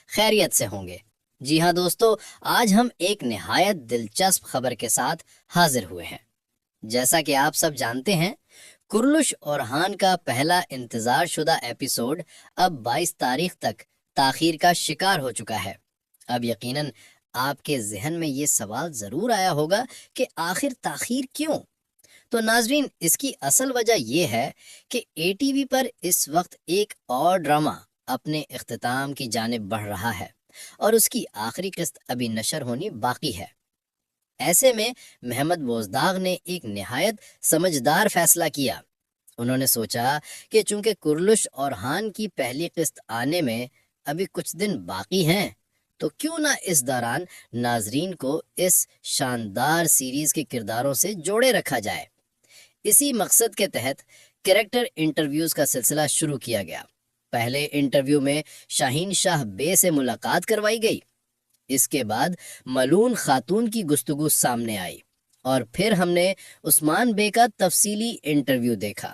خیریت سے ہوں گے۔ جی ہاں دوستو، آج ہم ایک نہایت دلچسپ خبر کے ساتھ حاضر ہوئے ہیں۔ جیسا کہ آپ سب جانتے ہیں، کرلش اور ہان کا پہلا انتظار شدہ ایپیسوڈ اب 22 تاریخ تک تاخیر کا شکار ہو چکا ہے۔ اب یقیناً آپ کے ذہن میں یہ سوال ضرور آیا ہوگا کہ آخر تاخیر کیوں؟ تو ناظرین، اس کی اصل وجہ یہ ہے کہ اے ٹی وی پر اس وقت ایک اور ڈرامہ اپنے اختتام کی جانب بڑھ رہا ہے اور اس کی آخری قسط ابھی نشر ہونی باقی ہے۔ ایسے میں محمد بوزداغ نے ایک نہایت سمجھدار فیصلہ کیا۔ انہوں نے سوچا کہ چونکہ کرلش اور ہان کی پہلی قسط آنے میں ابھی کچھ دن باقی ہیں، تو کیوں نہ اس دوران ناظرین کو اس شاندار سیریز کے کرداروں سے جوڑے رکھا جائے۔ اسی مقصد کے تحت کریکٹر انٹرویوز کا سلسلہ شروع کیا گیا۔ پہلے انٹرویو میں شاہین شاہ بے سے ملاقات کروائی گئی۔ اس کے بعد ملون خاتون کی گفتگو سامنے آئی اور پھر ہم نے عثمان بے کا تفصیلی انٹرویو دیکھا۔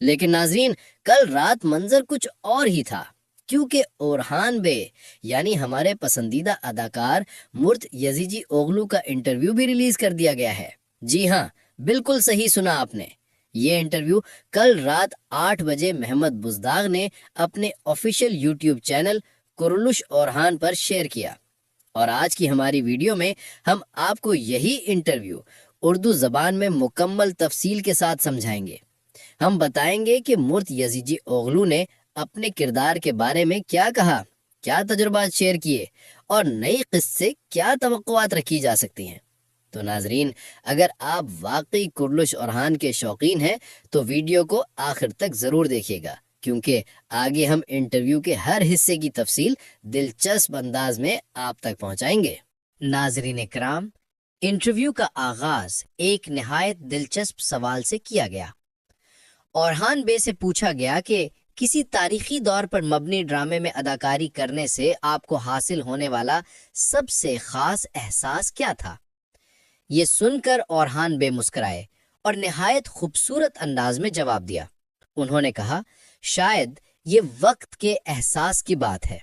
لیکن ناظرین، کل رات منظر کچھ اور ہی تھا، کیونکہ اورحان بے یعنی ہمارے پسندیدہ اداکار مرت یزیجی اوغلو کا انٹرویو بھی ریلیز کر دیا گیا ہے۔ جی ہاں، بالکل صحیح سنا آپ نے۔ یہ انٹرویو کل رات 8 بجے محمد بوزداغ نے اپنے آفیشیل یوٹیوب چینل کرلش اور ہان پر شیئر کیا، اور آج کی ہماری ویڈیو میں ہم آپ کو یہی انٹرویو اردو زبان میں مکمل تفصیل کے ساتھ سمجھائیں گے۔ ہم بتائیں گے کہ مرت یزیجی اوغلو نے اپنے کردار کے بارے میں کیا کہا، کیا تجربات شیئر کیے، اور نئی قسط سے کیا توقعات رکھی جا سکتی ہیں۔ تو ناظرین، اگر آپ واقعی کرلش اور ہان کے شوقین ہیں تو ویڈیو کو آخر تک ضرور دیکھیے گا، کیونکہ آگے ہم انٹرویو کے ہر حصے کی تفصیل دلچسپ انداز میں آپ تک پہنچائیں گے۔ ناظرین اکرام، انٹرویو کا آغاز ایک نہایت دلچسپ سوال سے کیا گیا۔ اورحان بے سے پوچھا گیا کہ کسی تاریخی دور پر مبنی ڈرامے میں اداکاری کرنے سے آپ کو حاصل ہونے والا سب سے خاص احساس کیا تھا؟ یہ سن کر اورحان بے مسکرائے اور نہایت خوبصورت انداز میں جواب دیا۔ انہوں نے کہا، شاید یہ وقت کے احساس کی بات ہے۔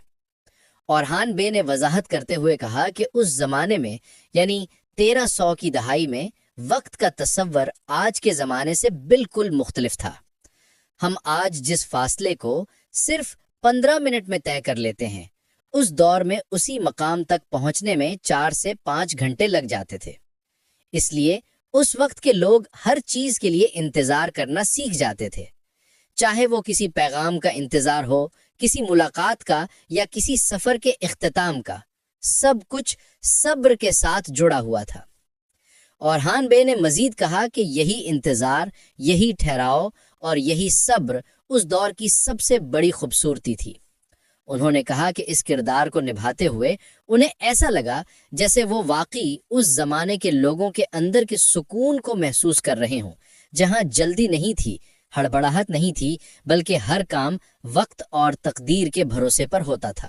اورحان بے نے وضاحت کرتے ہوئے کہا کہ اس زمانے میں یعنی 1300 کی دہائی میں وقت کا تصور آج کے زمانے سے بالکل مختلف تھا۔ ہم آج جس فاصلے کو صرف 15 منٹ میں طے کر لیتے ہیں، اس دور میں اسی مقام تک پہنچنے میں 4 سے 5 گھنٹے لگ جاتے تھے۔ اس لیے اس وقت کے لوگ ہر چیز کے لیے انتظار کرنا سیکھ جاتے تھے، چاہے وہ کسی پیغام کا انتظار ہو، کسی ملاقات کا، یا کسی سفر کے اختتام کا۔ سب کچھ صبر کے ساتھ جڑا ہوا تھا۔ اورحان بے نے مزید کہا کہ یہی انتظار، یہی ٹھہراؤ اور یہی صبر اس دور کی سب سے بڑی خوبصورتی تھی۔ انہوں نے کہا کہ اس کردار کو نبھاتے ہوئے انہیں ایسا لگا جیسے وہ واقعی اس زمانے کے لوگوں کے اندر کے سکون کو محسوس کر رہے ہوں، جہاں جلدی نہیں تھی، ہڑبڑاہٹ نہیں تھی، بلکہ ہر کام وقت اور تقدیر کے بھروسے پر ہوتا تھا۔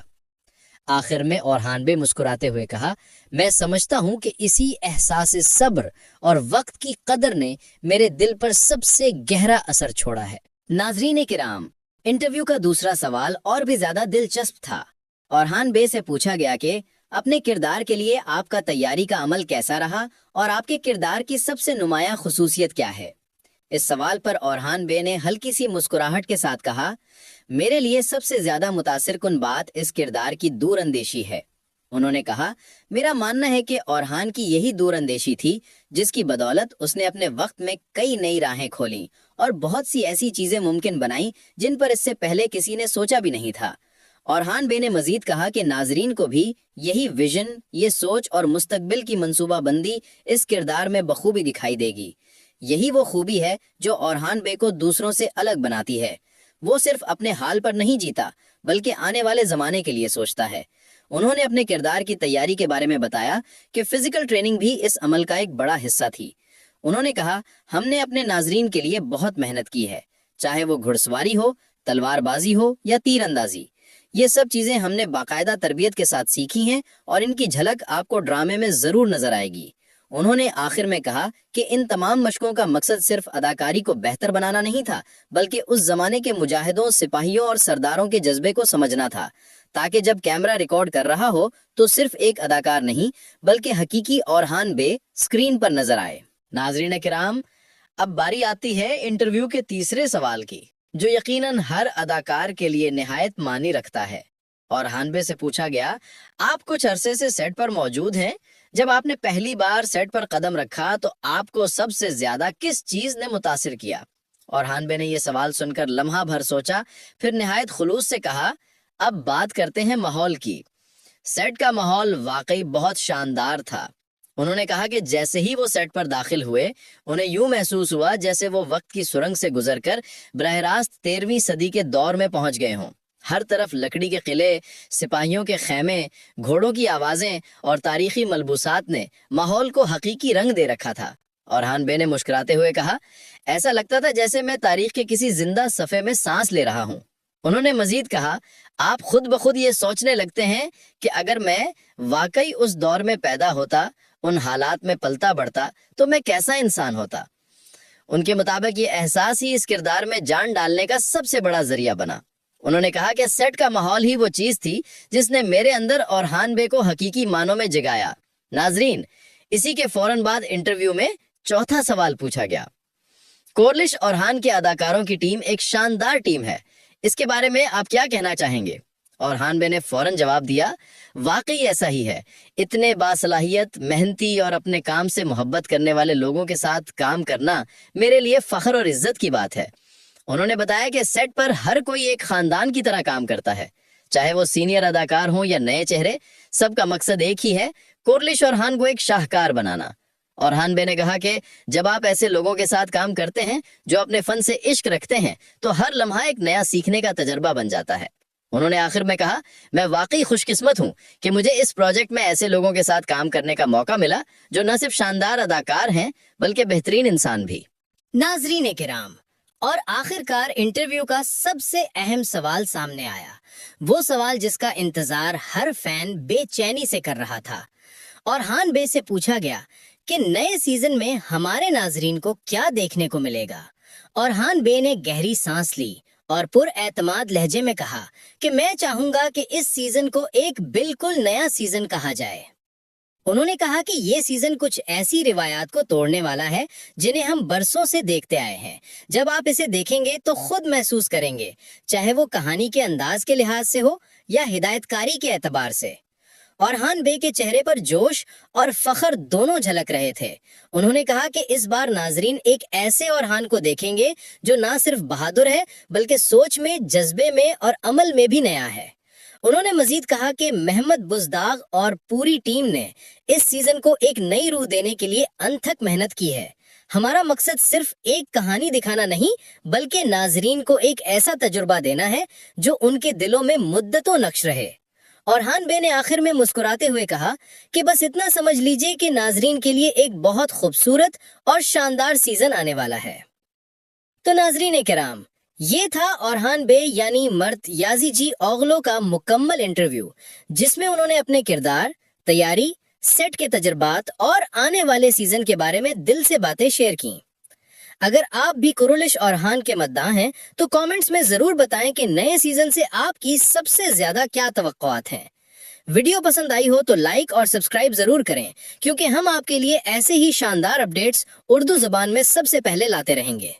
آخر میں اورحان بے مسکراتے ہوئے کہا، میں سمجھتا ہوں کہ اسی احساس صبر اور وقت کی قدر نے میرے دل پر سب سے گہرا اثر چھوڑا ہے۔ ناظرین کرام، انٹرویو کا دوسرا سوال اور بھی زیادہ دلچسپ تھا۔ اورحان بے سے پوچھا گیا کہ اپنے کردار کے لیے آپ کا تیاری کا عمل کیسا رہا اور آپ کے کردار کی سب سے نمایاں خصوصیت کیا ہے۔ اس سوال پر اورحان بے نے ہلکی سی مسکراہٹ کے ساتھ کہا، میرے لیے سب سے زیادہ متاثر کن بات اس کردار کی دور اندیشی ہے۔ انہوں نے کہا، میرا ماننا ہے کہ اورحان کی یہی دور اندیشی تھی جس کی بدولت اس نے اپنے وقت میں کئی نئی راہیں کھولیں اور بہت سی ایسی چیزیں ممکن بنائیں جن پر اس سے پہلے کسی نے سوچا بھی نہیں تھا۔ اورحان بے نے مزید کہا کہ ناظرین کو بھی یہی ویژن، یہ سوچ اور مستقبل کی منصوبہ بندی اس کردار میں بخوبی دکھائی دے گی۔ یہی وہ خوبی ہے جو اورحان بے کو دوسروں سے الگ بناتی ہے۔ وہ صرف اپنے حال پر نہیں جیتا، بلکہ آنے والے زمانے کے لیے سوچتا ہے۔ انہوں نے اپنے کردار کی تیاری کے بارے میں بتایا کہ فزیکل ٹریننگ بھی اس عمل کا ایک بڑا حصہ تھی۔ انہوں نے کہا، ہم نے اپنے ناظرین کے لیے بہت محنت کی ہے، چاہے وہ گھڑ سواری ہو، تلوار بازی ہو یا تیر اندازی۔ یہ سب چیزیں ہم نے باقاعدہ تربیت کے ساتھ سیکھی ہیں اور ان کی جھلک آپ کو ڈرامے میں ضرور نظر آئے گی۔ انہوں نے آخر میں کہا کہ ان تمام مشقوں کا مقصد صرف اداکاری کو بہتر بنانا نہیں تھا، بلکہ اس زمانے کے مجاہدوں، سپاہیوں اور سرداروں کے جذبے کو سمجھنا تھا، تاکہ جب کیمرہ ریکارڈ کر رہا ہو تو صرف ایک اداکار نہیں بلکہ حقیقی اورحان بے اسکرین پر نظر آئے۔ ناظرین کرام، اب باری آتی ہے انٹرویو کے تیسرے سوال کی، جو یقیناً ہر اداکار کے لیے نہایت معنی رکھتا ہے۔ اورحان بے سے پوچھا گیا، آپ کچھ عرصے سے سیٹ پر موجود ہیں، جب آپ نے پہلی بار سیٹ پر قدم رکھا تو آپ کو سب سے زیادہ کس چیز نے متاثر کیا؟ اورحان بے نے یہ سوال سن کر لمحہ بھر سوچا، پھر نہایت خلوص سے کہا، اب بات کرتے ہیں ماحول کی۔ سیٹ کا ماحول واقعی بہت شاندار تھا۔ انہوں نے کہا کہ جیسے ہی وہ سیٹ پر داخل ہوئے، انہیں یوں محسوس ہوا جیسے وہ وقت کی سرنگ سے گزر کر براہ راست 13ویں صدی کے دور میں پہنچ گئے ہوں۔ ہر طرف لکڑی کے قلعے، سپاہیوں کے خیمے، گھوڑوں کی آوازیں اور تاریخی ملبوسات نے ماحول کو حقیقی رنگ دے رکھا تھا۔ اورحان بے نے مسکراتے ہوئے کہا، ایسا لگتا تھا جیسے میں تاریخ کے کسی زندہ صفحے میں سانس لے رہا ہوں۔ انہوں نے مزید کہا، آپ خود بخود یہ سوچنے لگتے ہیں کہ اگر میں واقعی اس دور میں پیدا ہوتا، ان حالات میں پلتا بڑھتا، تو میں کیسا انسان ہوتا۔ ان کے مطابق یہ احساس ہی اس کردار میں جان ڈالنے کا سب سے بڑا ذریعہ بنا۔ انہوں نے کہا کہ سیٹ کا ماحول ہی وہ چیز تھی جس نے میرے اندر اورحان بے کو حقیقی معنوں میں جگایا۔ ناظرین، اسی کے فوراً بعد انٹرویو میں چوتھا سوال پوچھا گیا۔ کورلش اورحان کے اداکاروں کی ٹیم ایک شاندار ٹیم ہے، اس کے بارے میں آپ کیا کہنا چاہیں گے؟ اورحان بے نے فوراً جواب دیا، واقعی ایسا ہی ہے۔ اتنے باصلاحیت، محنتی اور اپنے کام سے محبت کرنے والے لوگوں کے ساتھ کام کرنا میرے لیے فخر اور عزت کی بات ہے۔ انہوں نے بتایا کہ سیٹ پر ہر کوئی ایک خاندان کی طرح کام کرتا ہے، چاہے وہ سینئر اداکار ہوں یا نئے چہرے، سب کا مقصد ایک ہی ہے، کورلش اورحان کو ایک شاہکار بنانا۔ اورحان بے نے کہا کہ جب آپ ایسے لوگوں کے ساتھ کام کرتے ہیں جو اپنے فن سے عشق رکھتے ہیں تو ہر لمحہ ایک نیا سیکھنے کا تجربہ بن جاتا ہے۔ انہوں نے آخر میں کہا، میں واقعی خوش قسمت ہوں کہ مجھے اس پروجیکٹ میں ایسے لوگوں کے ساتھ کام کرنے کا موقع ملا جو نہ صرف شاندار اداکار ہیں بلکہ بہترین انسان بھی۔ ناظرین کرام، اور آخر کار انٹرویو کا سب سے اہم سوال سامنے آیا، وہ سوال جس کا انتظار ہر فین بے چینی سے کر رہا تھا۔ اورحان بے سے پوچھا گیا کہ نئے سیزن میں ہمارے ناظرین کو کیا دیکھنے کو ملے گا۔ اورحان بے نے گہری سانس لی اور پر اعتماد لہجے میں کہا کہ میں چاہوں گا کہ اس سیزن کو ایک بالکل نیا سیزن کہا جائے۔ انہوں نے کہا کہ یہ سیزن کچھ ایسی روایات کو توڑنے والا ہے جنہیں ہم برسوں سے دیکھتے آئے ہیں۔ جب آپ اسے دیکھیں گے تو خود محسوس کریں گے، چاہے وہ کہانی کے انداز کے لحاظ سے ہو یا ہدایت کاری کے اعتبار سے۔ اورحان بے کے چہرے پر جوش اور فخر دونوں جھلک رہے تھے۔ انہوں نے کہا کہ اس بار ناظرین ایک ایسے اورحان کو دیکھیں گے جو نہ صرف بہادر ہے بلکہ سوچ میں، جذبے میں اور عمل میں بھی نیا ہے۔ انہوں نے مزید کہا کہ محمد بزداغ اور پوری ٹیم نے اس سیزن کو ایک نئی روح دینے کے لیے انتھک محنت کی ہے۔ ہمارا مقصد صرف ایک کہانی دکھانا نہیں بلکہ ناظرین کو ایک ایسا تجربہ دینا ہے جو ان کے دلوں میں مدتوں نقش رہے۔ اورحان بے نے آخر میں مسکراتے ہوئے کہا کہ بس اتنا سمجھ لیجئے کہ ناظرین کے لیے ایک بہت خوبصورت اور شاندار سیزن آنے والا ہے۔ تو ناظرین کرام، یہ تھا اورحان بے یعنی مرتیازی جی اوغلو کا مکمل انٹرویو، جس میں انہوں نے اپنے کردار، تیاری، سیٹ کے تجربات اور آنے والے سیزن کے بارے میں دل سے باتیں شیئر کیں۔ اگر آپ بھی کورلش اورحان کے مداح ہیں تو کامنٹس میں ضرور بتائیں کہ نئے سیزن سے آپ کی سب سے زیادہ کیا توقعات ہیں۔ ویڈیو پسند آئی ہو تو لائک اور سبسکرائب ضرور کریں، کیونکہ ہم آپ کے لیے ایسے ہی شاندار اپڈیٹس اردو زبان میں سب سے پہلے لاتے رہیں گے۔